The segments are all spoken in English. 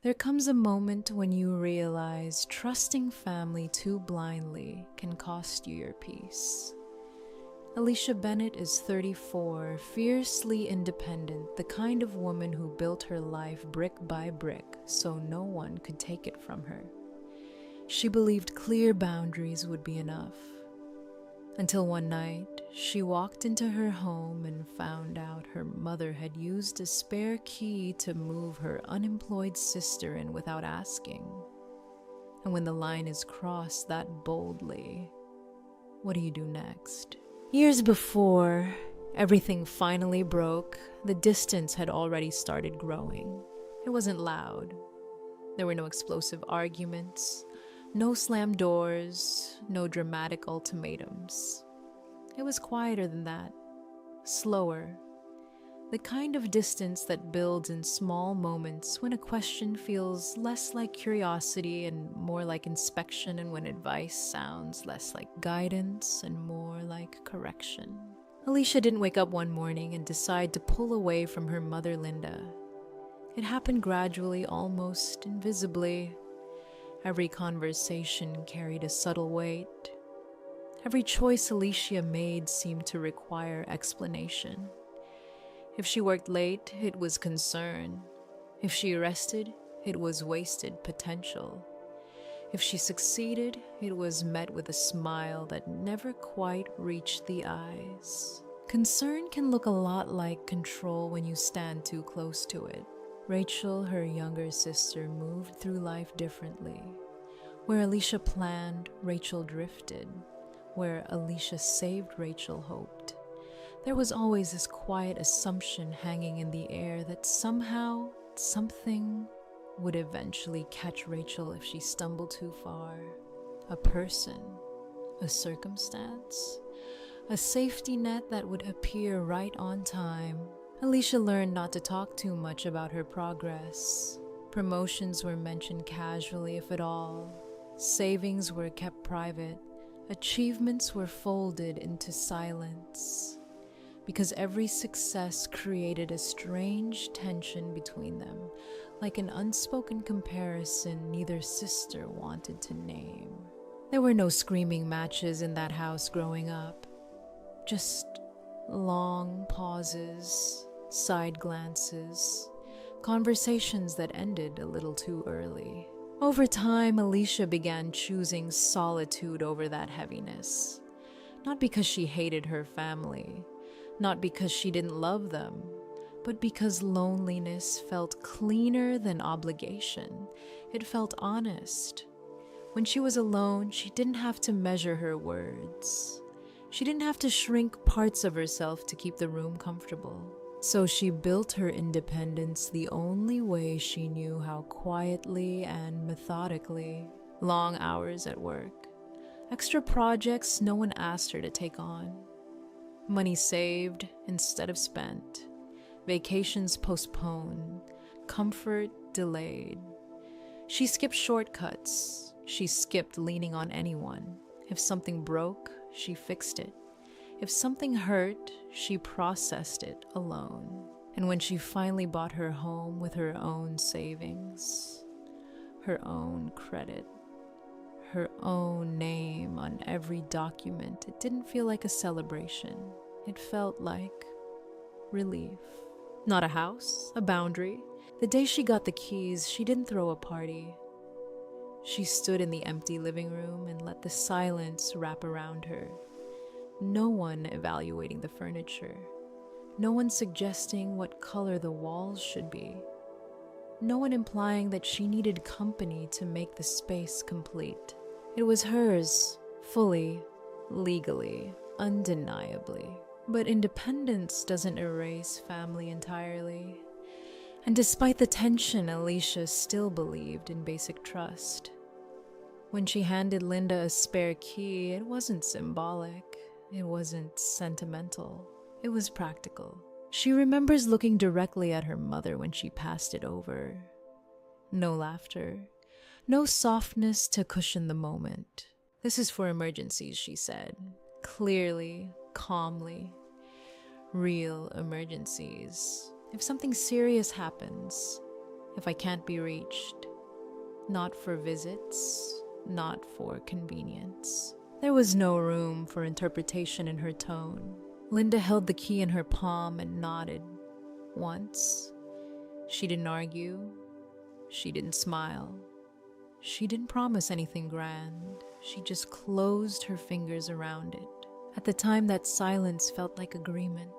There comes a moment when you realize trusting family too blindly can cost you your peace. Alicia Bennett is 34, fiercely independent, the kind of woman who built her life brick by brick so no one could take it from her. She believed clear boundaries would be enough. Until one night, she walked into her home and found out her mother had used a spare key to move her unemployed sister in without asking. And when the line is crossed that boldly, what do you do next? Years before everything finally broke, the distance had already started growing. It wasn't loud. There were no explosive arguments, no slammed doors, no dramatic ultimatums. It was quieter than that, slower. The kind of distance that builds in small moments when a question feels less like curiosity and more like inspection, and when advice sounds less like guidance and more like correction. Alicia didn't wake up one morning and decide to pull away from her mother, Linda. It happened gradually, almost invisibly. Every conversation carried a subtle weight. Every choice Alicia made seemed to require explanation. If she worked late, it was concern. If she rested, it was wasted potential. If she succeeded, it was met with a smile that never quite reached the eyes. Concern can look a lot like control when you stand too close to it. Rachel, her younger sister, moved through life differently. Where Alicia planned, Rachel drifted. Where Alicia saved, Rachel hoped. There was always this quiet assumption hanging in the air that somehow, something would eventually catch Rachel if she stumbled too far. A person, a circumstance, a safety net that would appear right on time. Alicia learned not to talk too much about her progress. Promotions were mentioned casually, if at all. Savings were kept private. Achievements were folded into silence. Because every success created a strange tension between them, like an unspoken comparison neither sister wanted to name. There were no screaming matches in that house growing up, just long pauses, side glances, conversations that ended a little too early. Over time, Alicia began choosing solitude over that heaviness, not because she hated her family, not because she didn't love them, but because loneliness felt cleaner than obligation. It felt honest. When she was alone, she didn't have to measure her words. She didn't have to shrink parts of herself to keep the room comfortable. So she built her independence the only way she knew how, quietly and methodically. Long hours at work, extra projects no one asked her to take on. Money saved instead of spent, vacations postponed, comfort delayed. She skipped shortcuts, she skipped leaning on anyone. If something broke, she fixed it. If something hurt, she processed it alone. And when she finally bought her home with her own savings, her own credit, her own name on every document, it didn't feel like a celebration. It felt like relief. Not a house, a boundary. The day she got the keys, she didn't throw a party. She stood in the empty living room and let the silence wrap around her. No one evaluating the furniture. No one suggesting what color the walls should be. No one implying that she needed company to make the space complete. It was hers, fully, legally, undeniably. But independence doesn't erase family entirely. And despite the tension, Alicia still believed in basic trust. When she handed Linda a spare key, it wasn't symbolic. It wasn't sentimental. It was practical. She remembers looking directly at her mother when she passed it over. No laughter. No softness to cushion the moment. "This is for emergencies," she said, clearly, calmly. Real emergencies. If something serious happens, if I can't be reached, not for visits, not for convenience. There was no room for interpretation in her tone. Linda held the key in her palm and nodded. Once. She didn't argue. She didn't smile. She didn't promise anything grand. She just closed her fingers around it. At the time, that silence felt like agreement.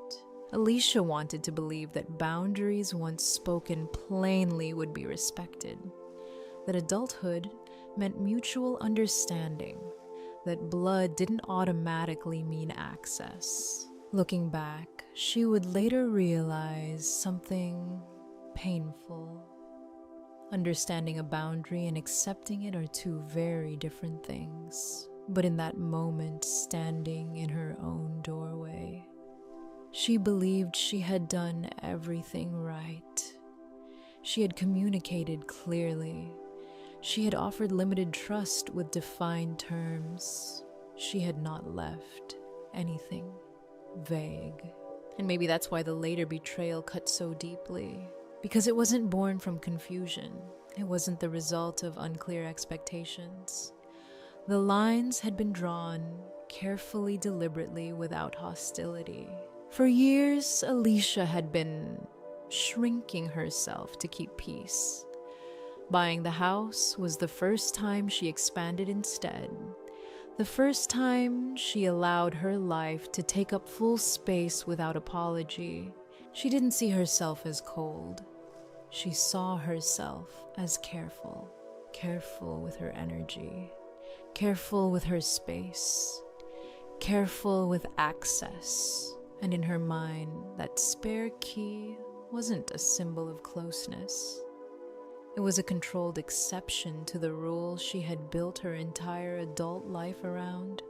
Alicia wanted to believe that boundaries once spoken plainly would be respected, that adulthood meant mutual understanding, that blood didn't automatically mean access. Looking back, she would later realize something painful. Understanding a boundary and accepting it are two very different things. But in that moment, standing in her own doorway, she believed she had done everything right. She had communicated clearly. She had offered limited trust with defined terms. She had not left anything vague. And maybe that's why the later betrayal cut so deeply. Because it wasn't born from confusion. It wasn't the result of unclear expectations. The lines had been drawn carefully, deliberately, without hostility. For years, Alicia had been shrinking herself to keep peace. Buying the house was the first time she expanded instead. The first time she allowed her life to take up full space without apology. She didn't see herself as cold. She saw herself as careful. Careful with her energy. Careful with her space. Careful with access. And in her mind, that spare key wasn't a symbol of closeness. It was a controlled exception to the rule she had built her entire adult life around.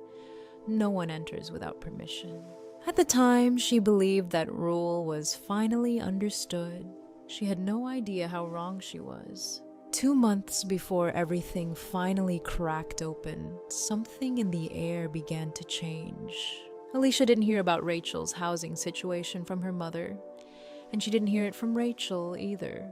No one enters without permission. At the time, she believed that rule was finally understood. She had no idea how wrong she was. 2 months before everything finally cracked open, something in the air began to change. Alicia didn't hear about Rachel's housing situation from her mother, and she didn't hear it from Rachel either.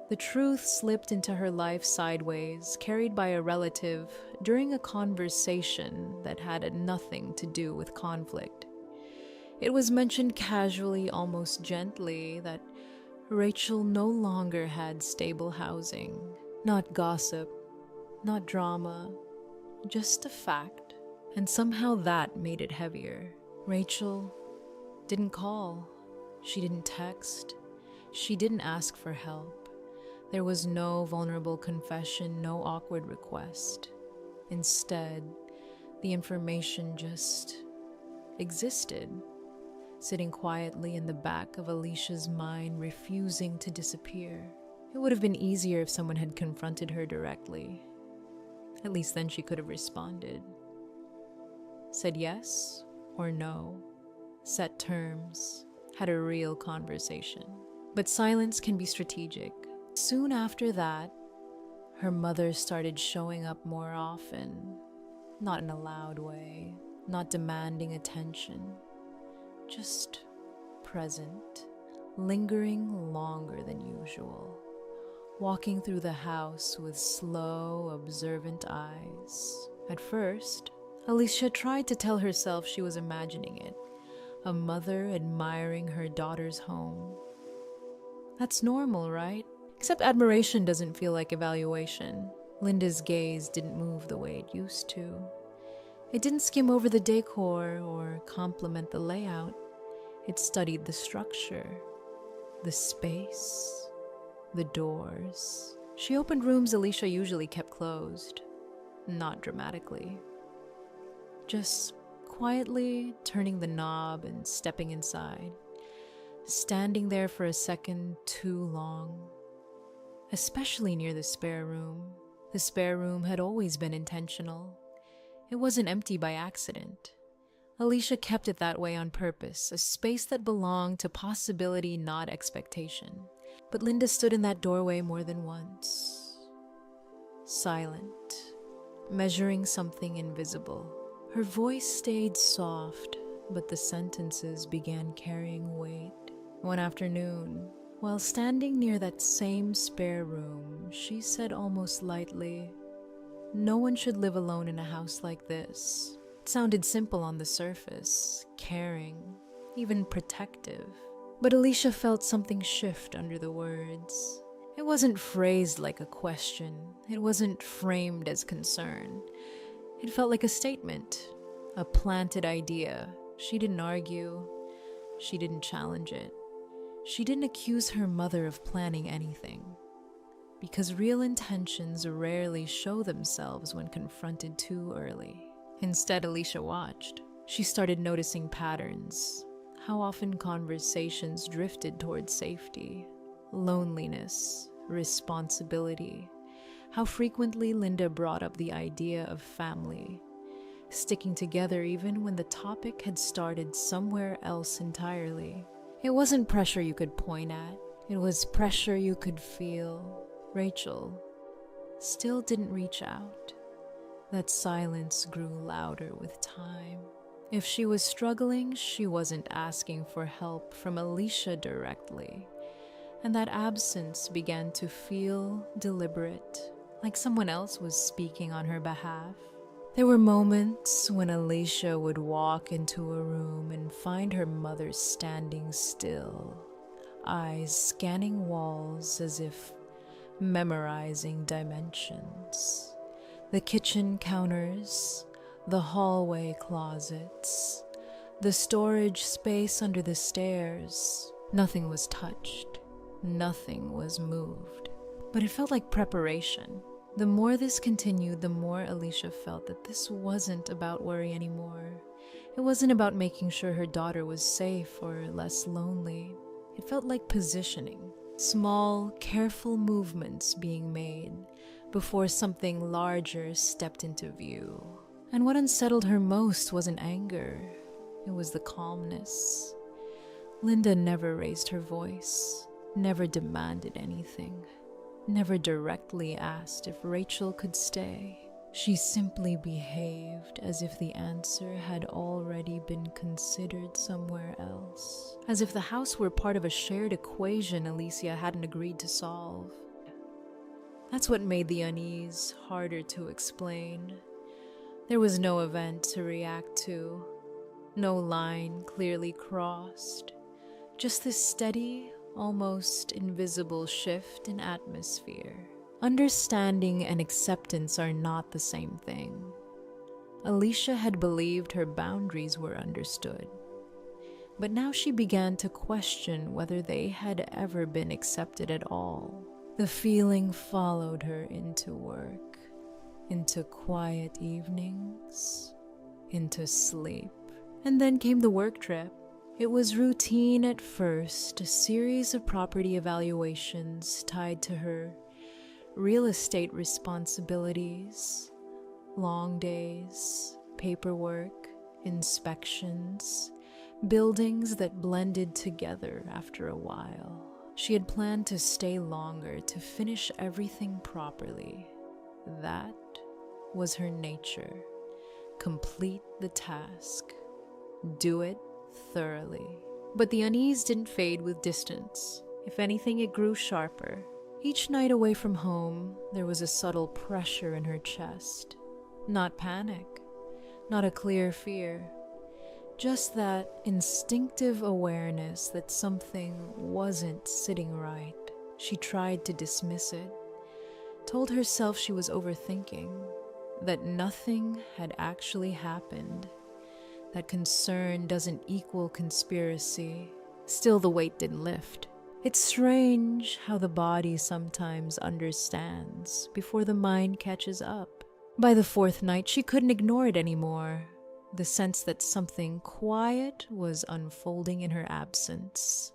The truth slipped into her life sideways, carried by a relative during a conversation that had nothing to do with conflict. It was mentioned casually, almost gently, that Rachel no longer had stable housing. Not gossip, not drama, just a fact. And somehow that made it heavier. Rachel didn't call. She didn't text. She didn't ask for help. There was no vulnerable confession, no awkward request. Instead, the information just existed, sitting quietly in the back of Alicia's mind, refusing to disappear. It would have been easier if someone had confronted her directly. At least then she could have responded. Said yes or no, set terms, had a real conversation. But silence can be strategic. Soon after that, her mother started showing up more often, not in a loud way, not demanding attention, just present, lingering longer than usual, walking through the house with slow, observant eyes. At first, Alicia tried to tell herself she was imagining it, a mother admiring her daughter's home. That's normal, right? Except admiration doesn't feel like evaluation. Linda's gaze didn't move the way it used to. It didn't skim over the decor or compliment the layout. It studied the structure, the space, the doors. She opened rooms Alicia usually kept closed, not dramatically. Just quietly turning the knob and stepping inside, standing there for a second too long. Especially near the spare room. The spare room had always been intentional. It wasn't empty by accident. Alicia kept it that way on purpose, a space that belonged to possibility, not expectation. But Linda stood in that doorway more than once. Silent, measuring something invisible. Her voice stayed soft, but the sentences began carrying weight. One afternoon, While standing near that same spare room, she said almost lightly, "No one should live alone in a house like this." It sounded simple on the surface, caring, even protective. But Alicia felt something shift under the words. It wasn't phrased like a question. It wasn't framed as concern. It felt like a statement, a planted idea. She didn't argue. She didn't challenge it. She didn't accuse her mother of planning anything, because real intentions rarely show themselves when confronted too early. Instead, Alicia watched. She started noticing patterns, how often conversations drifted towards safety, loneliness, responsibility, how frequently Linda brought up the idea of family, sticking together even when the topic had started somewhere else entirely. It wasn't pressure you could point at. It was pressure you could feel. Rachel still didn't reach out. That silence grew louder with time. If she was struggling, she wasn't asking for help from Alicia directly. And that absence began to feel deliberate, like someone else was speaking on her behalf. There were moments when Alicia would walk into a room and find her mother standing still, eyes scanning walls as if memorizing dimensions. The kitchen counters, the hallway closets, the storage space under the stairs. Nothing was touched. Nothing was moved. But it felt like preparation. The more this continued, the more Alicia felt that this wasn't about worry anymore. It wasn't about making sure her daughter was safe or less lonely. It felt like positioning, small, careful movements being made before something larger stepped into view. And what unsettled her most wasn't anger, it was the calmness. Linda never raised her voice, never demanded anything, never directly asked if Rachel could stay. She simply behaved as if the answer had already been considered somewhere else, as if the house were part of a shared equation Alicia hadn't agreed to solve. That's what made the unease harder to explain. There was no event to react to, no line clearly crossed, just this steady, almost invisible shift in atmosphere. Understanding and acceptance are not the same thing. Alicia had believed her boundaries were understood, but now she began to question whether they had ever been accepted at all. The feeling followed her into work, into quiet evenings, into sleep. And then came the work trip. It was routine at first, a series of property evaluations tied to her real estate responsibilities, long days, paperwork, inspections, buildings that blended together after a while. She had planned to stay longer to finish everything properly. That was her nature. Complete the task. Do it thoroughly. But the unease didn't fade with distance. If anything, it grew sharper. Each night away from home, there was a subtle pressure in her chest. Not panic, not a clear fear, just that instinctive awareness that something wasn't sitting right. She tried to dismiss it, told herself she was overthinking, that nothing had actually happened, that concern doesn't equal conspiracy. Still, the weight didn't lift. It's strange how the body sometimes understands before the mind catches up. By the fourth night, she couldn't ignore it anymore. The sense that something quiet was unfolding in her absence.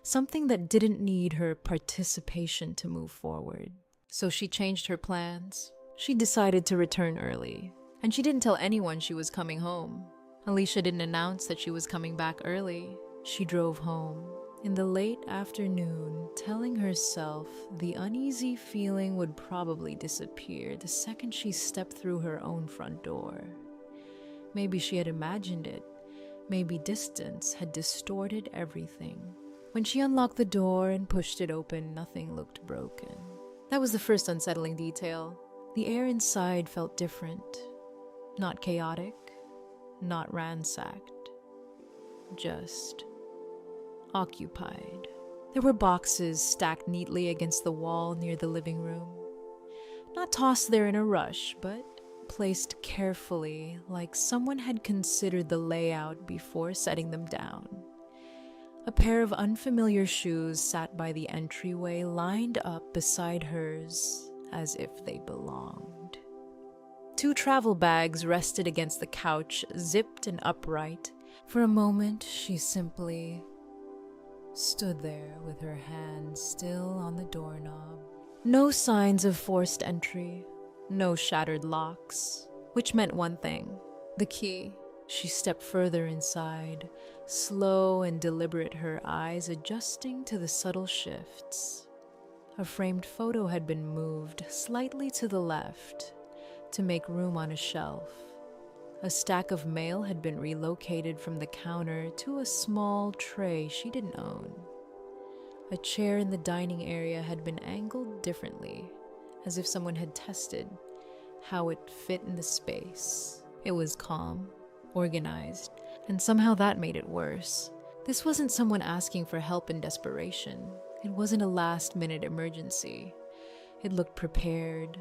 Something that didn't need her participation to move forward. So she changed her plans. She decided to return early. And she didn't tell anyone she was coming home. Alicia didn't announce that she was coming back early. She drove home in the late afternoon, telling herself the uneasy feeling would probably disappear the second she stepped through her own front door. Maybe she had imagined it. Maybe distance had distorted everything. When she unlocked the door and pushed it open, nothing looked broken. That was the first unsettling detail. The air inside felt different. Not chaotic, not ransacked. Just occupied. There were boxes stacked neatly against the wall near the living room. Not tossed there in a rush, but placed carefully, like someone had considered the layout before setting them down. A pair of unfamiliar shoes sat by the entryway, lined up beside hers as if they belonged. 2 travel bags rested against the couch, zipped and upright. For a moment, she simply stood there with her hand still on the doorknob. No signs of forced entry, no shattered locks, which meant one thing: the key. She stepped further inside, slow and deliberate, her eyes adjusting to the subtle shifts. A framed photo had been moved slightly to the left to make room on a shelf. A stack of mail had been relocated from the counter to a small tray she didn't own. A chair in the dining area had been angled differently, as if someone had tested how it fit in the space. It was calm, organized, and somehow that made it worse. This wasn't someone asking for help in desperation. It wasn't a last-minute emergency. It looked prepared,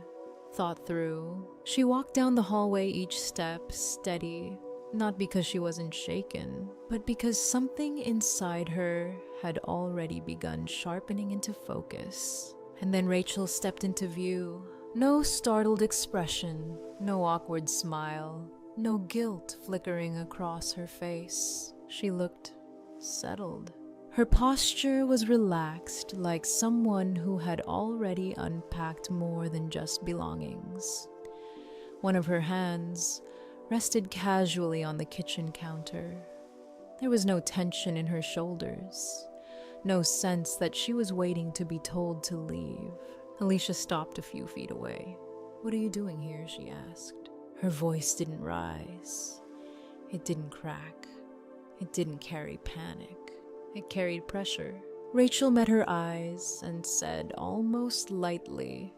thought through. She walked down the hallway, each step steady, not because she wasn't shaken, but because something inside her had already begun sharpening into focus. And then Rachel stepped into view. No startled expression, no awkward smile, no guilt flickering across her face. She looked settled. Her posture was relaxed, like someone who had already unpacked more than just belongings. One of her hands rested casually on the kitchen counter. There was no tension in her shoulders, no sense that she was waiting to be told to leave. Alicia stopped a few feet away. "What are you doing here?" she asked. Her voice didn't rise. It didn't crack. It didn't carry panic. It carried pressure. Rachel met her eyes and said almost lightly,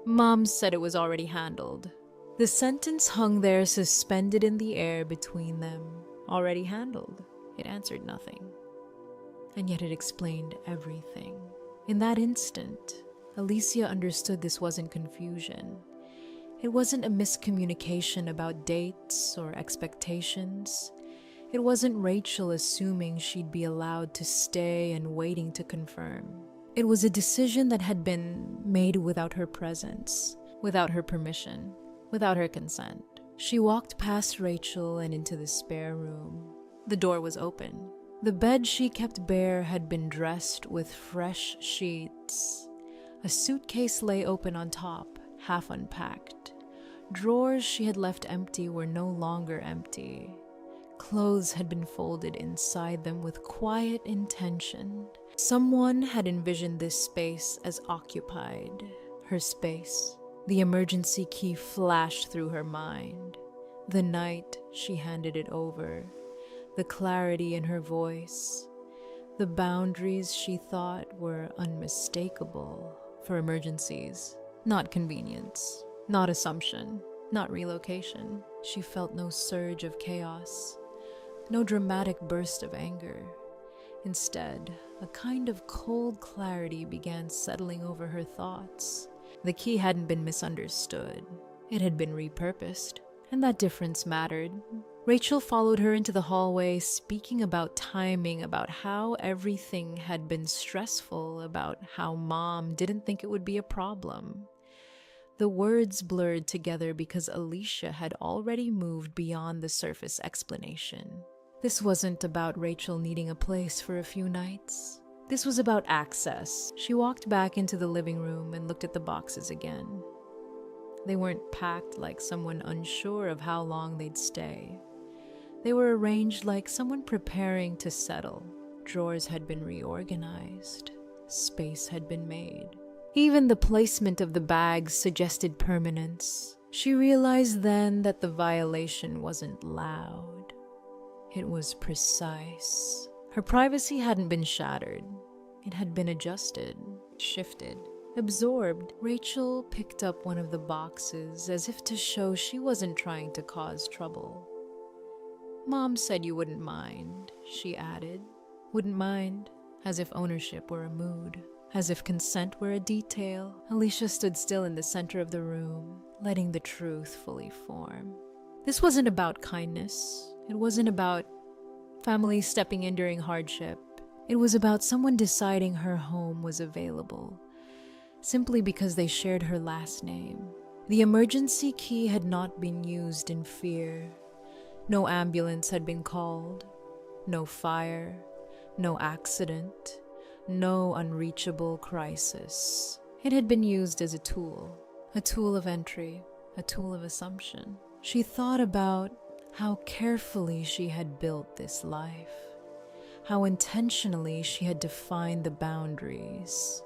"Mom said it was already handled." The sentence hung there suspended in the air between them. Already handled. It answered nothing. And yet it explained everything. In that instant, Alicia understood this wasn't confusion. It wasn't a miscommunication about dates or expectations. It wasn't Rachel assuming she'd be allowed to stay and waiting to confirm. It was a decision that had been made without her presence, without her permission, without her consent. She walked past Rachel and into the spare room. The door was open. The bed she kept bare had been dressed with fresh sheets. A suitcase lay open on top, half unpacked. Drawers she had left empty were no longer empty. Clothes had been folded inside them with quiet intention. Someone had envisioned this space as occupied. Her space. The emergency key flashed through her mind. The night she handed it over. The clarity in her voice. The boundaries she thought were unmistakable for emergencies. Not convenience. Not assumption. Not relocation. She felt no surge of chaos. No dramatic burst of anger. Instead, a kind of cold clarity began settling over her thoughts. The key hadn't been misunderstood. It had been repurposed, and that difference mattered. Rachel followed her into the hallway, speaking about timing, about how everything had been stressful, about how Mom didn't think it would be a problem. The words blurred together because Alicia had already moved beyond the surface explanation. This wasn't about Rachel needing a place for a few nights. This was about access. She walked back into the living room and looked at the boxes again. They weren't packed like someone unsure of how long they'd stay. They were arranged like someone preparing to settle. Drawers had been reorganized. Space had been made. Even the placement of the bags suggested permanence. She realized then that the violation wasn't loud. It was precise. Her privacy hadn't been shattered. It had been adjusted, shifted, absorbed. Rachel picked up one of the boxes as if to show she wasn't trying to cause trouble. "Mom said you wouldn't mind," she added. Wouldn't mind, as if ownership were a mood, as if consent were a detail. Alicia stood still in the center of the room, letting the truth fully form. This wasn't about kindness. It wasn't about family stepping in during hardship. It was about someone deciding her home was available, simply because they shared her last name. The emergency key had not been used in fear. No ambulance had been called. No fire. No accident. No unreachable crisis. It had been used as a tool of entry, a tool of assumption. She thought about how carefully she had built this life, how intentionally she had defined the boundaries,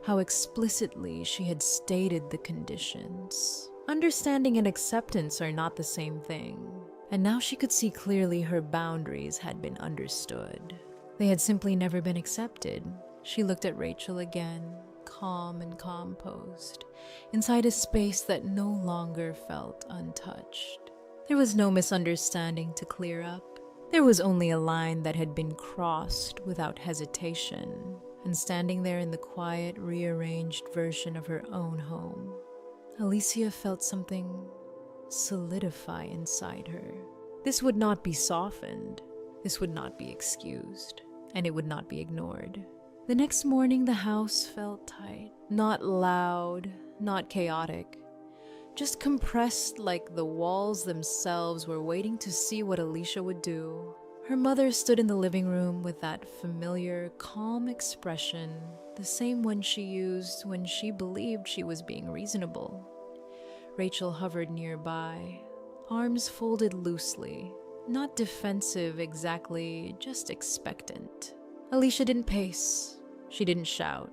how explicitly she had stated the conditions. Understanding and acceptance are not the same thing, and now she could see clearly her boundaries had been understood. They had simply never been accepted. She looked at Rachel again, calm and composed, inside a space that no longer felt untouched. There was no misunderstanding to clear up. There was only a line that had been crossed without hesitation, and standing there in the quiet, rearranged version of her own home, Alicia felt something solidify inside her. This would not be softened. This would not be excused, and it would not be ignored. The next morning, the house felt tight, not loud, not chaotic, just compressed, like the walls themselves were waiting to see what Alicia would do. Her mother stood in the living room with that familiar, calm expression, the same one she used when she believed she was being reasonable. Rachel hovered nearby, arms folded loosely, not defensive exactly, just expectant. Alicia didn't pace. She didn't shout.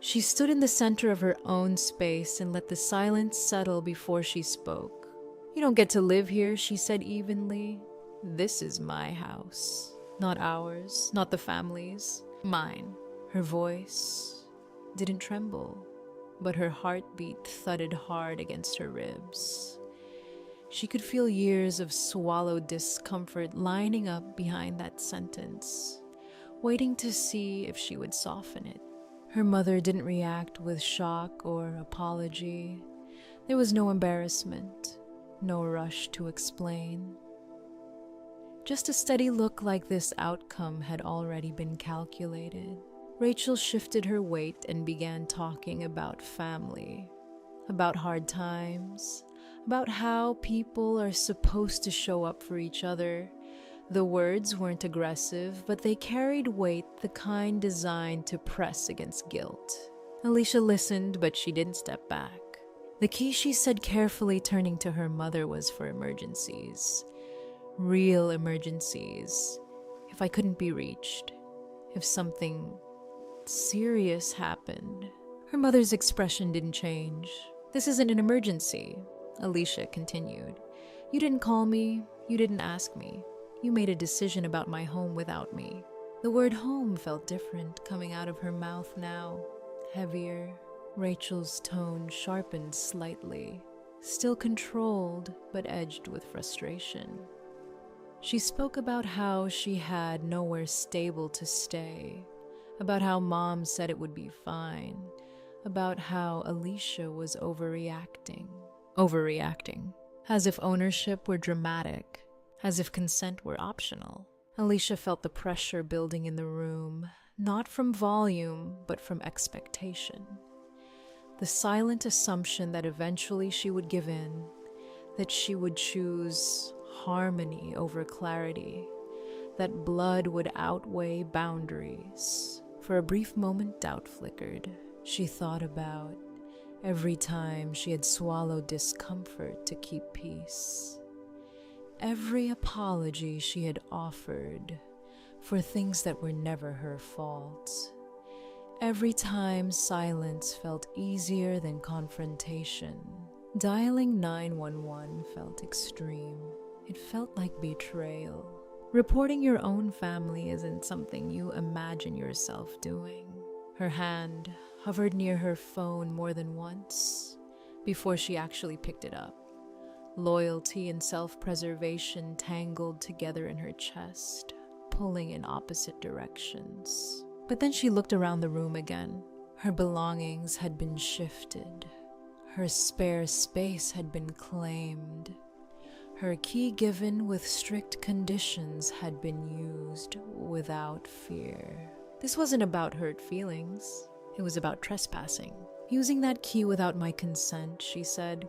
She stood in the center of her own space and let the silence settle before she spoke. "You don't get to live here," she said evenly. "This is my house. Not ours, not the family's. Mine." Her voice didn't tremble, but her heartbeat thudded hard against her ribs. She could feel years of swallowed discomfort lining up behind that sentence, waiting to see if she would soften it. Her mother didn't react with shock or apology. There was no embarrassment, no rush to explain. Just a steady look like this outcome had already been calculated. Rachel shifted her weight and began talking about family, about hard times, about how people are supposed to show up for each other. The words weren't aggressive, but they carried weight, the kind designed to press against guilt. Alicia listened, but she didn't step back. The key, she said carefully, turning to her mother, was for emergencies. Real emergencies. If I couldn't be reached. If something serious happened. Her mother's expression didn't change. "This isn't an emergency," Alicia continued. "You didn't call me. You didn't ask me. You made a decision about my home without me." The word home felt different coming out of her mouth now, heavier. Rachel's tone sharpened slightly, still controlled but edged with frustration. She spoke about how she had nowhere stable to stay, about how Mom said it would be fine, about how Alicia was overreacting, as if ownership were dramatic, as if consent were optional. Alicia felt the pressure building in the room, not from volume, but from expectation. The silent assumption that eventually she would give in, that she would choose harmony over clarity, that blood would outweigh boundaries. For a brief moment, doubt flickered. She thought about every time she had swallowed discomfort to keep peace. Every apology she had offered for things that were never her fault. Every time silence felt easier than confrontation. Dialing 911 felt extreme. It felt like betrayal. Reporting your own family isn't something you imagine yourself doing. Her hand hovered near her phone more than once before she actually picked it up. Loyalty and self-preservation tangled together in her chest, pulling in opposite directions. But then she looked around the room again. Her belongings had been shifted. Her spare space had been claimed. Her key given with strict conditions had been used without fear. This wasn't about hurt feelings. It was about trespassing. Using that key without my consent, she said,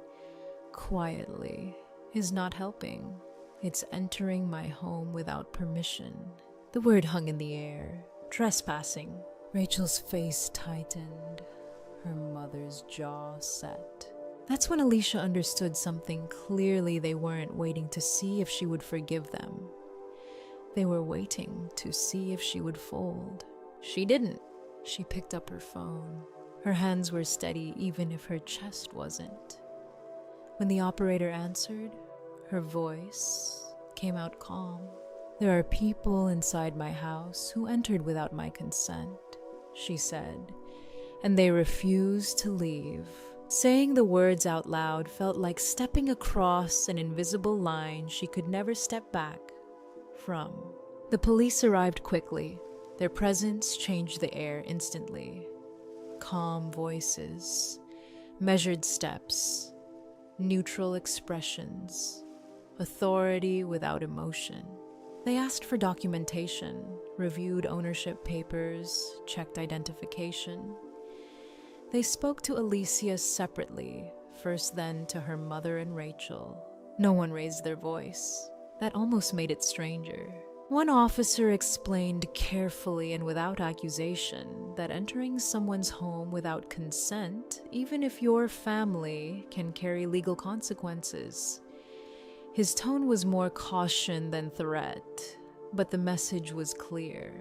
quietly, is not helping. It's entering my home without permission. The word hung in the air. Trespassing. Rachel's face tightened. Her mother's jaw set. That's when Alicia understood something clearly. They weren't waiting to see if she would forgive them. They were waiting to see if she would fold. She didn't. She picked up her phone. Her hands were steady even if her chest wasn't. When the operator answered, her voice came out calm. There are people inside my house who entered without my consent, she said, and they refuse to leave. Saying the words out loud felt like stepping across an invisible line she could never step back from. The police arrived quickly. Their presence changed the air instantly. Calm voices, measured steps, neutral expressions, authority without emotion. They asked for documentation, reviewed ownership papers, checked identification. They spoke to Alicia separately, first then to her mother and Rachel. No one raised their voice. That almost made it stranger. One officer explained carefully and without accusation that entering someone's home without consent, even if your family, can carry legal consequences. His tone was more caution than threat, but the message was clear.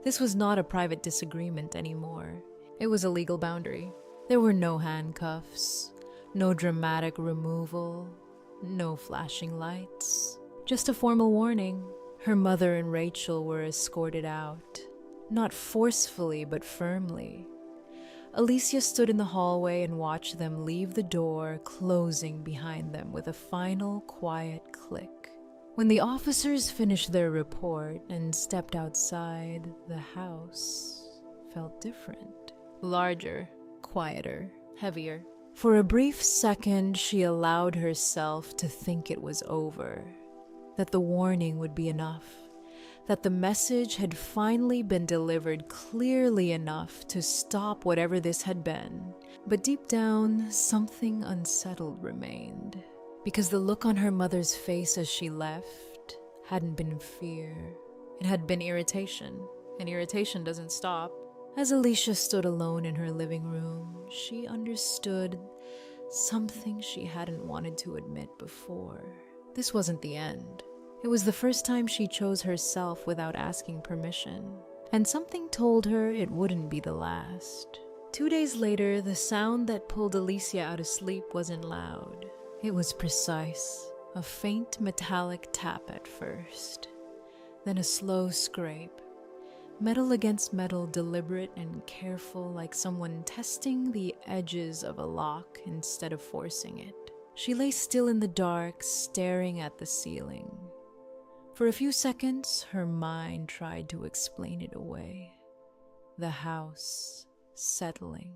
This was not a private disagreement anymore. It was a legal boundary. There were no handcuffs, no dramatic removal, no flashing lights. Just a formal warning. Her mother and Rachel were escorted out, not forcefully but firmly. Alicia stood in the hallway and watched them leave the door, closing behind them with a final quiet click. When the officers finished their report and stepped outside, the house felt different. Larger, quieter, heavier. For a brief second, she allowed herself to think it was over, that the warning would be enough, that the message had finally been delivered clearly enough to stop whatever this had been. But deep down, something unsettled remained, because the look on her mother's face as she left hadn't been fear. It had been irritation, and irritation doesn't stop. As Alicia stood alone in her living room, she understood something she hadn't wanted to admit before. This wasn't the end. It was the first time she chose herself without asking permission, and something told her it wouldn't be the last. 2 days later, the sound that pulled Alicia out of sleep wasn't loud. It was precise, a faint metallic tap at first, then a slow scrape. Metal against metal, deliberate and careful, like someone testing the edges of a lock instead of forcing it. She lay still in the dark, staring at the ceiling. For a few seconds, her mind tried to explain it away. The house, settling,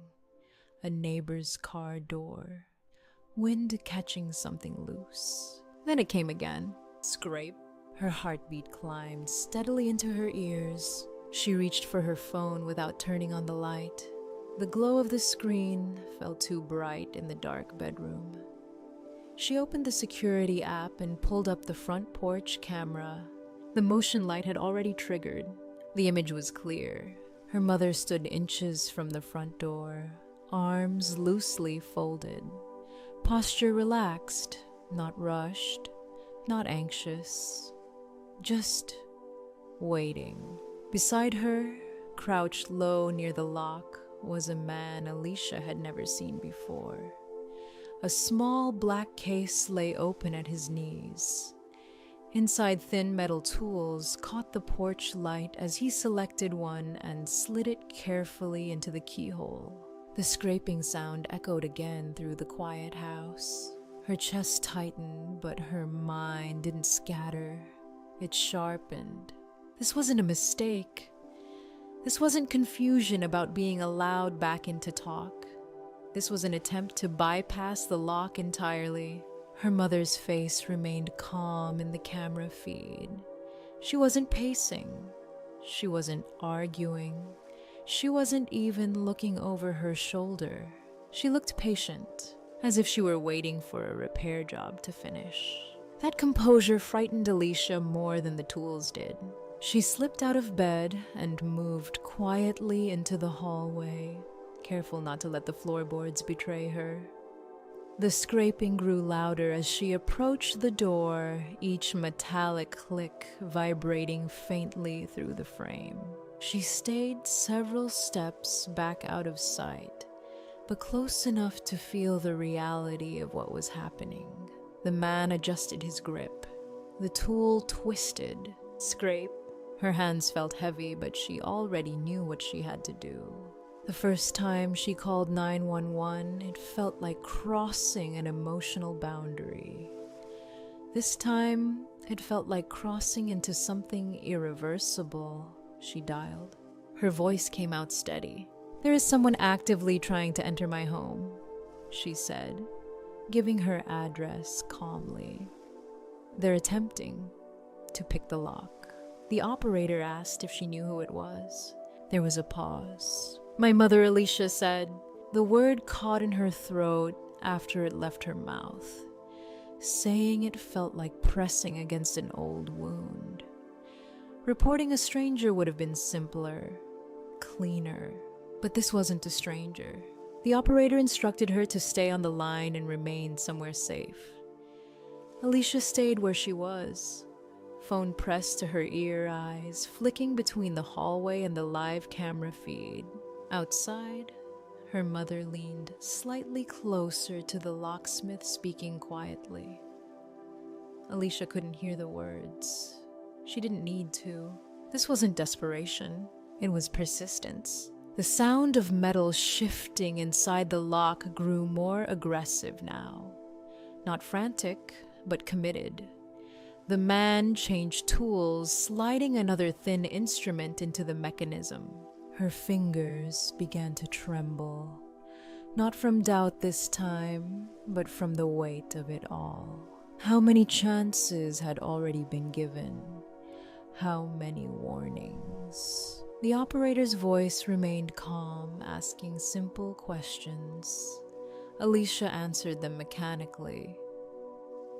a neighbor's car door, wind catching something loose. Then it came again. Scrape. Her heartbeat climbed steadily into her ears. She reached for her phone without turning on the light. The glow of the screen felt too bright in the dark bedroom. She opened the security app and pulled up the front porch camera. The motion light had already triggered. The image was clear. Her mother stood inches from the front door, arms loosely folded, posture relaxed, not rushed, not anxious, just waiting. Beside her, crouched low near the lock, was a man Alicia had never seen before. A small black case lay open at his knees. Inside thin metal tools caught the porch light as he selected one and slid it carefully into the keyhole. The scraping sound echoed again through the quiet house. Her chest tightened, but her mind didn't scatter. It sharpened. This wasn't a mistake. This wasn't confusion about being allowed back into talk. This was an attempt to bypass the lock entirely. Her mother's face remained calm in the camera feed. She wasn't pacing. She wasn't arguing. She wasn't even looking over her shoulder. She looked patient, as if she were waiting for a repair job to finish. That composure frightened Alicia more than the tools did. She slipped out of bed and moved quietly into the hallway, careful not to let the floorboards betray her. The scraping grew louder as she approached the door, each metallic click vibrating faintly through the frame. She stayed several steps back out of sight, but close enough to feel the reality of what was happening. The man adjusted his grip. The tool twisted. Scrape. Her hands felt heavy, but she already knew what she had to do. The first time she called 911, it felt like crossing an emotional boundary. This time, it felt like crossing into something irreversible. She dialed. Her voice came out steady. "There is someone actively trying to enter my home," she said, giving her address calmly. "They're attempting to pick the lock." The operator asked if she knew who it was. There was a pause. "My mother," Alicia said. The word caught in her throat after it left her mouth. Saying it felt like pressing against an old wound. Reporting a stranger would have been simpler, cleaner, but this wasn't a stranger. The operator instructed her to stay on the line and remain somewhere safe. Alicia stayed where she was, phone pressed to her ear eyes, flicking between the hallway and the live camera feed. Outside, her mother leaned slightly closer to the locksmith, speaking quietly. Alicia couldn't hear the words. She didn't need to. This wasn't desperation. It was persistence. The sound of metal shifting inside the lock grew more aggressive now. Not frantic, but committed. The man changed tools, sliding another thin instrument into the mechanism. Her fingers began to tremble, not from doubt this time, but from the weight of it all. How many chances had already been given? How many warnings? The operator's voice remained calm, asking simple questions. Alicia answered them mechanically.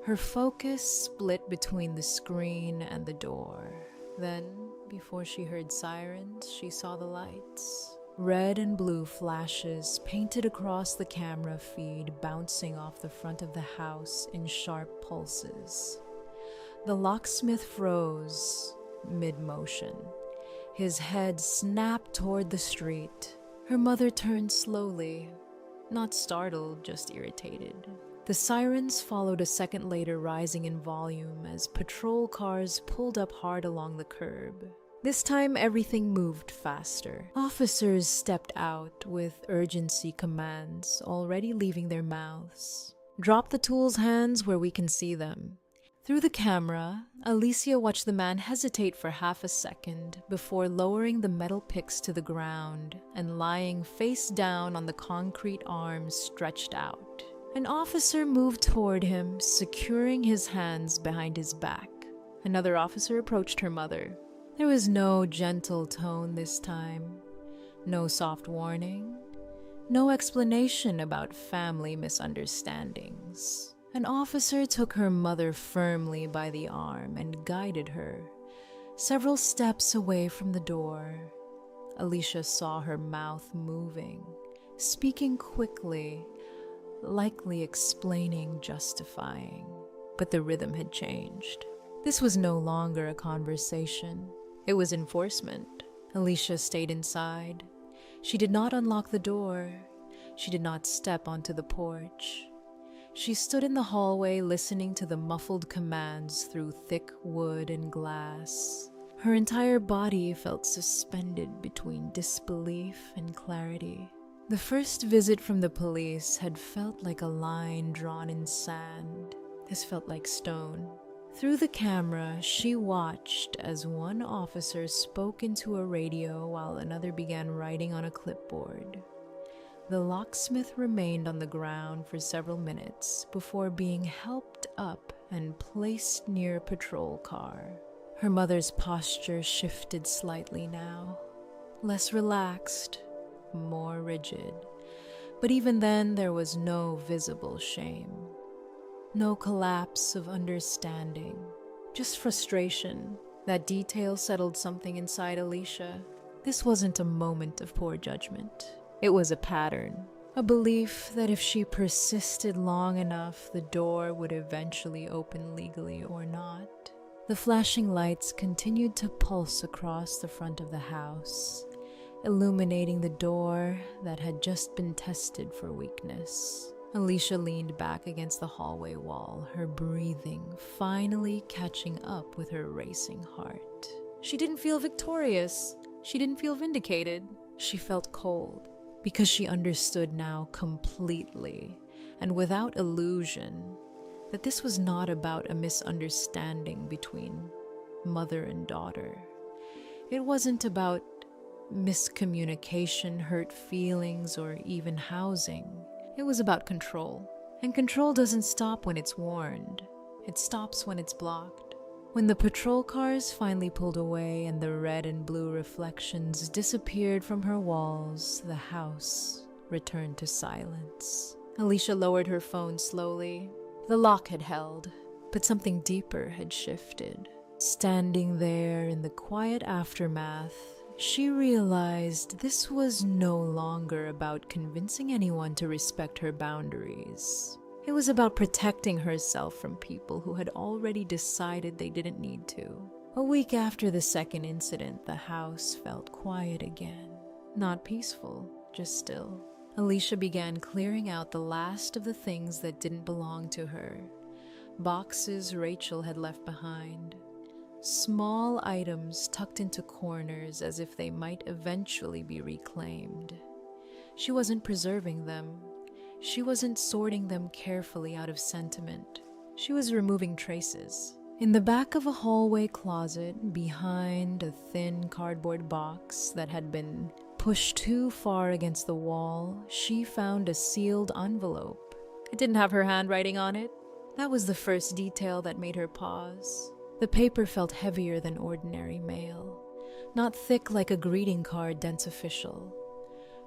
Her focus split between the screen and the door. Then, before she heard sirens, she saw the lights. Red and blue flashes painted across the camera feed, bouncing off the front of the house in sharp pulses. The locksmith froze mid-motion. His head snapped toward the street. Her mother turned slowly, not startled, just irritated. The sirens followed a second later, rising in volume as patrol cars pulled up hard along the curb. This time, everything moved faster. Officers stepped out with urgency commands already leaving their mouths. "Drop the tools, hands where we can see them." Through the camera, Alicia watched the man hesitate for half a second before lowering the metal picks to the ground and lying face down on the concrete arms stretched out. An officer moved toward him, securing his hands behind his back. Another officer approached her mother. There was no gentle tone this time, no soft warning, no explanation about family misunderstandings. An officer took her mother firmly by the arm and guided her several steps away from the door. Alicia saw her mouth moving, speaking quickly, likely explaining, justifying. But the rhythm had changed. This was no longer a conversation. It was enforcement. Alicia stayed inside. She did not unlock the door. She did not step onto the porch. She stood in the hallway listening to the muffled commands through thick wood and glass. Her entire body felt suspended between disbelief and clarity. The first visit from the police had felt like a line drawn in sand. This felt like stone. Through the camera, she watched as one officer spoke into a radio while another began writing on a clipboard. The locksmith remained on the ground for several minutes before being helped up and placed near a patrol car. Her mother's posture shifted slightly now, less relaxed, more rigid. But even then, there was no visible shame. No collapse of understanding, just frustration. That detail settled something inside Alicia. This wasn't a moment of poor judgment. It was a pattern, a belief that if she persisted long enough, the door would eventually open legally or not. The flashing lights continued to pulse across the front of the house, illuminating the door that had just been tested for weakness. Alicia leaned back against the hallway wall, her breathing finally catching up with her racing heart. She didn't feel victorious. She didn't feel vindicated. She felt cold, because she understood now completely, and without illusion, that this was not about a misunderstanding between mother and daughter. It wasn't about miscommunication, hurt feelings, or even housing. It was about control. And control doesn't stop when it's warned. It stops when it's blocked. When the patrol cars finally pulled away and the red and blue reflections disappeared from her walls, the house returned to silence. Alicia lowered her phone slowly. The lock had held, but something deeper had shifted. Standing there in the quiet aftermath, she realized this was no longer about convincing anyone to respect her boundaries. It was about protecting herself from people who had already decided they didn't need to. A week after the second incident, the house felt quiet again. Not peaceful, just still. Alicia began clearing out the last of the things that didn't belong to her. Boxes Rachel had left behind. Small items tucked into corners as if they might eventually be reclaimed. She wasn't preserving them. She wasn't sorting them carefully out of sentiment. She was removing traces. In the back of a hallway closet, behind a thin cardboard box that had been pushed too far against the wall, she found a sealed envelope. It didn't have her handwriting on it. That was the first detail that made her pause. The paper felt heavier than ordinary mail, not thick like a greeting card dense official.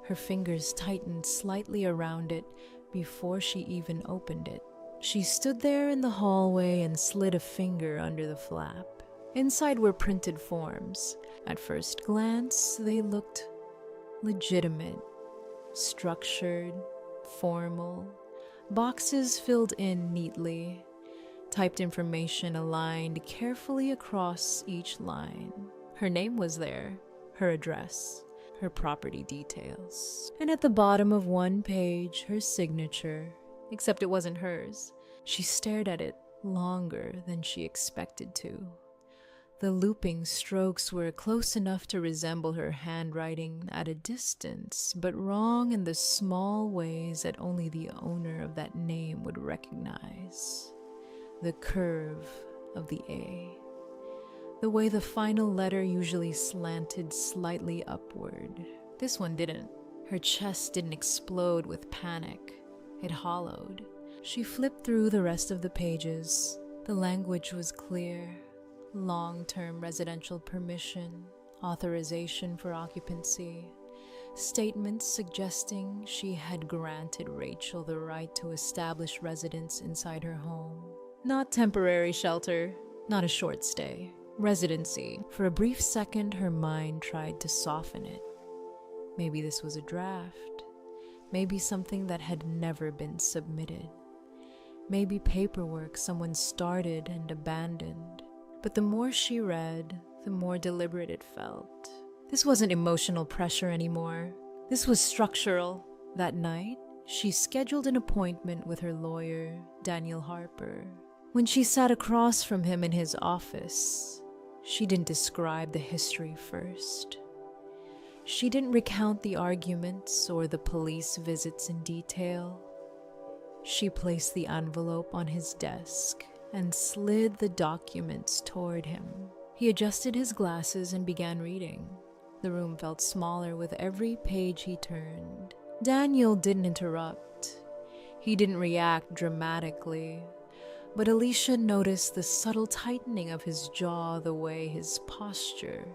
Her fingers tightened slightly around it before she even opened it. She stood there in the hallway and slid a finger under the flap. Inside were printed forms. At first glance, they looked legitimate, structured, formal. Boxes filled in neatly. Typed information aligned carefully across each line. Her name was there, her address, her property details. And at the bottom of one page, her signature, except it wasn't hers. She stared at it longer than she expected to. The looping strokes were close enough to resemble her handwriting at a distance, but wrong in the small ways that only the owner of that name would recognize. The curve of the A. The way the final letter usually slanted slightly upward. This one didn't. Her chest didn't explode with panic. It hollowed. She flipped through the rest of the pages. The language was clear. Long-term residential permission, authorization for occupancy, statements suggesting she had granted Rachel the right to establish residence inside her home. Not temporary shelter, not a short stay. Residency. For a brief second, her mind tried to soften it. Maybe this was a draft. Maybe something that had never been submitted. Maybe paperwork someone started and abandoned. But the more she read, the more deliberate it felt. This wasn't emotional pressure anymore. This was structural. That night, She scheduled an appointment with her lawyer, Daniel Harper. When she sat across from him in his office, she didn't describe the history first. She didn't recount the arguments or the police visits in detail. She placed the envelope on his desk and slid the documents toward him. He adjusted his glasses and began reading. The room felt smaller with every page he turned. Daniel didn't interrupt. He didn't react dramatically, but Alicia noticed the subtle tightening of his jaw, the way his posture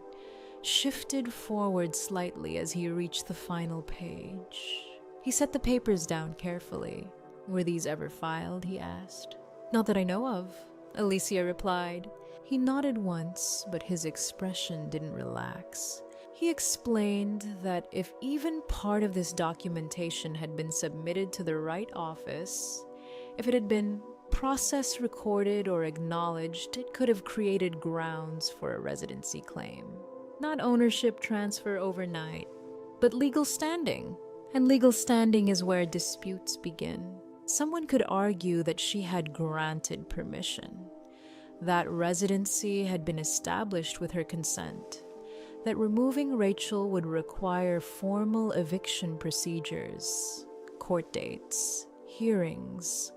shifted forward slightly as he reached the final page. He set the papers down carefully. "Were these ever filed?" he asked. "Not that I know of," Alicia replied. He nodded once, but his expression didn't relax. He explained that if even part of this documentation had been submitted to the right office, if it had been process recorded or acknowledged, it could have created grounds for a residency claim. Not ownership transfer overnight, but legal standing. And legal standing is where disputes begin. Someone could argue that she had granted permission, that residency had been established with her consent, that removing Rachel would require formal eviction procedures, court dates, hearings,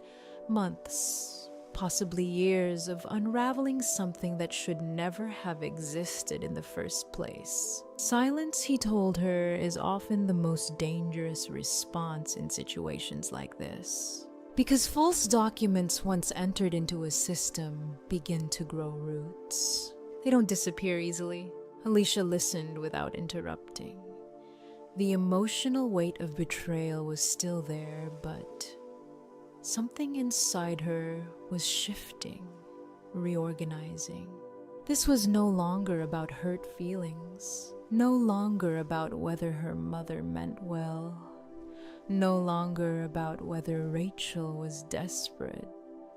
months, possibly years of unraveling something that should never have existed in the first place. Silence, he told her, is often the most dangerous response in situations like this. Because false documents, once entered into a system, begin to grow roots. They don't disappear easily. Alicia listened without interrupting. The emotional weight of betrayal was still there, but something inside her was shifting, reorganizing. This was no longer about hurt feelings, no longer about whether her mother meant well, no longer about whether Rachel was desperate.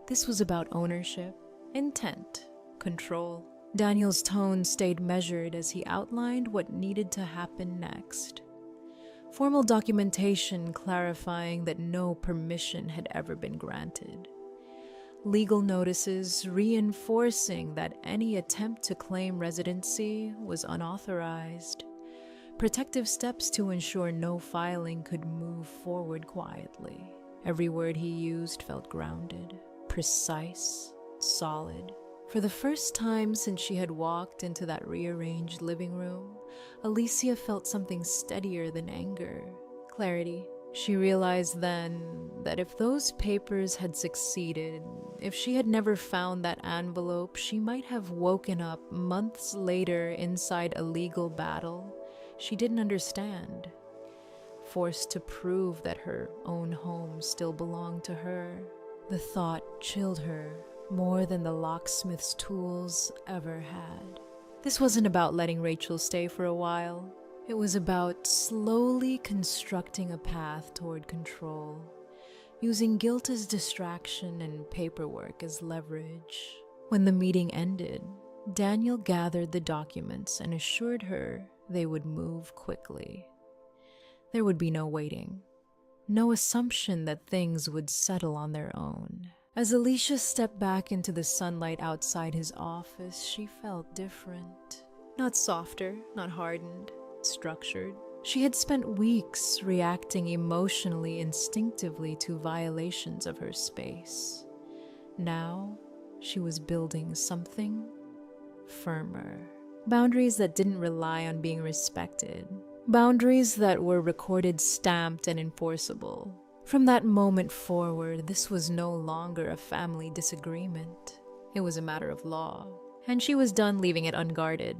This was about ownership, intent, control. Daniel's tone stayed measured as he outlined what needed to happen next. Formal documentation clarifying that no permission had ever been granted. Legal notices reinforcing that any attempt to claim residency was unauthorized. Protective steps to ensure no filing could move forward quietly. Every word he used felt grounded, precise, solid. For the first time since she had walked into that rearranged living room, Alicia felt something steadier than anger, clarity. She realized then that if those papers had succeeded, if she had never found that envelope, she might have woken up months later inside a legal battle she didn't understand, forced to prove that her own home still belonged to her. The thought chilled her more than the locksmith's tools ever had. This wasn't about letting Rachel stay for a while. It was about slowly constructing a path toward control, using guilt as distraction and paperwork as leverage. When the meeting ended, Daniel gathered the documents and assured her they would move quickly. There would be no waiting, no assumption that things would settle on their own. As Alicia stepped back into the sunlight outside his office, she felt different. Not softer, not hardened, structured. She had spent weeks reacting emotionally, instinctively to violations of her space. Now, she was building something firmer. Boundaries that didn't rely on being respected. Boundaries that were recorded, stamped, and enforceable. From that moment forward, this was no longer a family disagreement. It was a matter of law, and she was done leaving it unguarded.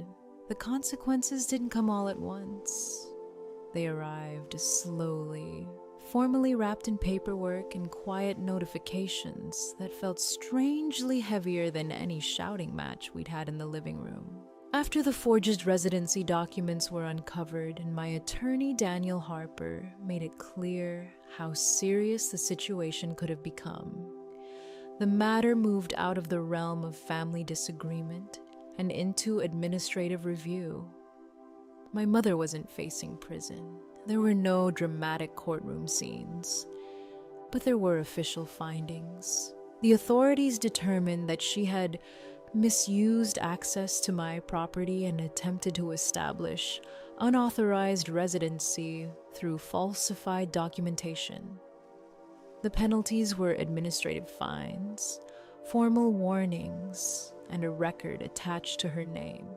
The consequences didn't come all at once. They arrived slowly, formally wrapped in paperwork and quiet notifications that felt strangely heavier than any shouting match we'd had in the living room. After the forged residency documents were uncovered and my attorney Daniel Harper made it clear how serious the situation could have become, the matter moved out of the realm of family disagreement and into administrative review. My mother wasn't facing prison. There were no dramatic courtroom scenes. But there were official findings. The authorities determined that she had misused access to my property and attempted to establish unauthorized residency through falsified documentation. The penalties were administrative fines, formal warnings, and a record attached to her name.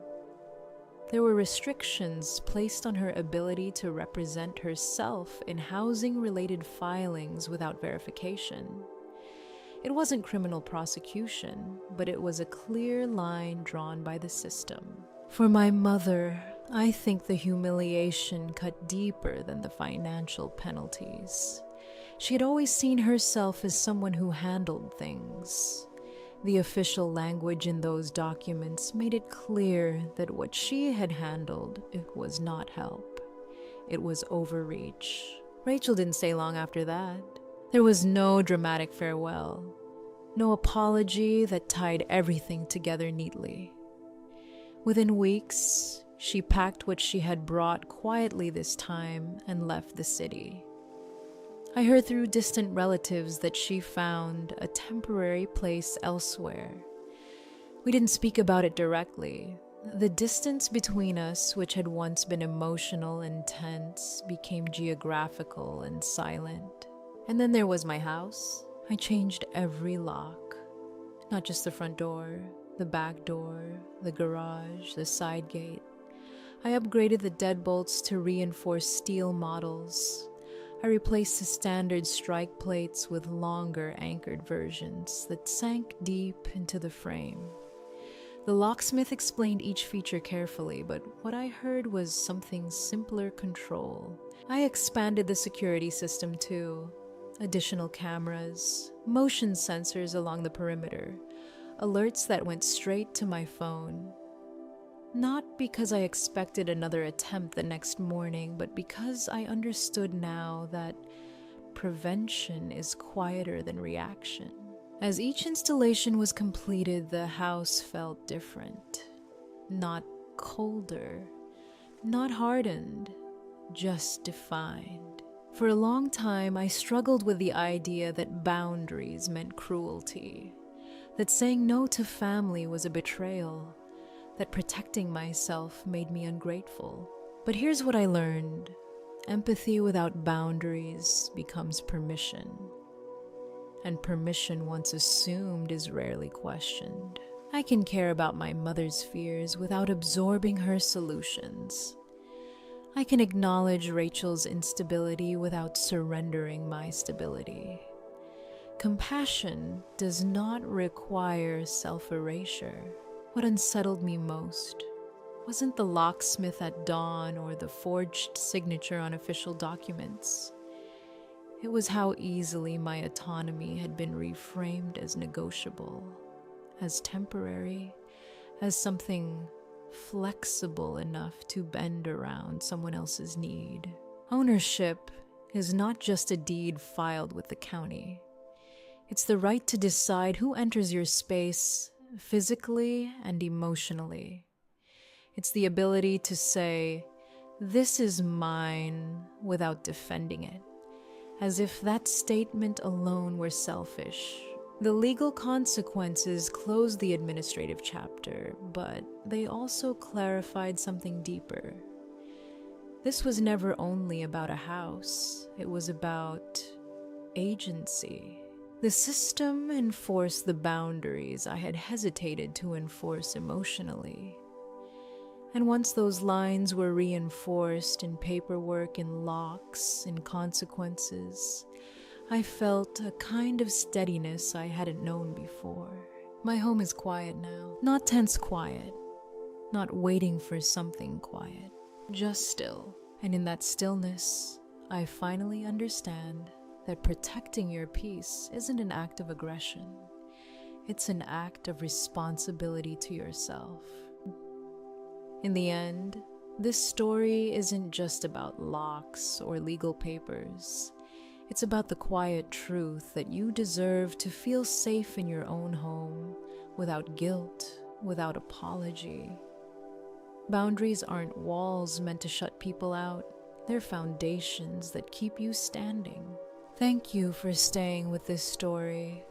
There were restrictions placed on her ability to represent herself in housing-related filings without verification. It wasn't criminal prosecution, but it was a clear line drawn by the system. For my mother, I think the humiliation cut deeper than the financial penalties. She had always seen herself as someone who handled things. The official language in those documents made it clear that what she had handled, it was not help. It was overreach. Rachel didn't stay long after that. There was no dramatic farewell, no apology that tied everything together neatly. Within weeks, she packed what she had brought quietly this time and left the city. I heard through distant relatives that she found a temporary place elsewhere. We didn't speak about it directly. The distance between us, which had once been emotional and tense, became geographical and silent. And then there was my house. I changed every lock. Not just the front door, the back door, the garage, the side gate. I upgraded the deadbolts to reinforced steel models. I replaced the standard strike plates with longer anchored versions that sank deep into the frame. The locksmith explained each feature carefully, but what I heard was something simpler control. I expanded the security system too. Additional cameras, motion sensors along the perimeter, alerts that went straight to my phone. Not because I expected another attempt the next morning, but because I understood now that prevention is quieter than reaction. As each installation was completed, the house felt different. Not colder, not hardened, just defined. For a long time, I struggled with the idea that boundaries meant cruelty, that saying no to family was a betrayal, that protecting myself made me ungrateful. But here's what I learned. Empathy without boundaries becomes permission. And permission once assumed is rarely questioned. I can care about my mother's fears without absorbing her solutions. I can acknowledge Rachel's instability without surrendering my stability. Compassion does not require self-erasure. What unsettled me most wasn't the locksmith at dawn or the forged signature on official documents. It was how easily my autonomy had been reframed as negotiable, as temporary, as something flexible enough to bend around someone else's need. Ownership is not just a deed filed with the county. It's the right to decide who enters your space physically and emotionally. It's the ability to say, "This is mine," without defending it, as if that statement alone were selfish. The legal consequences closed the administrative chapter, but they also clarified something deeper. This was never only about a house, it was about agency. The system enforced the boundaries I had hesitated to enforce emotionally. And once those lines were reinforced in paperwork, in locks, in consequences, I felt a kind of steadiness I hadn't known before. My home is quiet now. Not tense quiet. Not waiting for something quiet. Just still. And in that stillness, I finally understand that protecting your peace isn't an act of aggression. It's an act of responsibility to yourself. In the end, this story isn't just about locks or legal papers. It's about the quiet truth that you deserve to feel safe in your own home, without guilt, without apology. Boundaries aren't walls meant to shut people out. They're foundations that keep you standing. Thank you for staying with this story.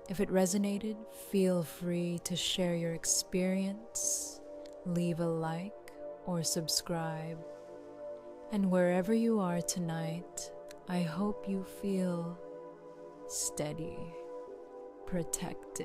If it resonated, feel free to share your experience, leave a like, or subscribe. And wherever you are tonight, I hope you feel steady, protected,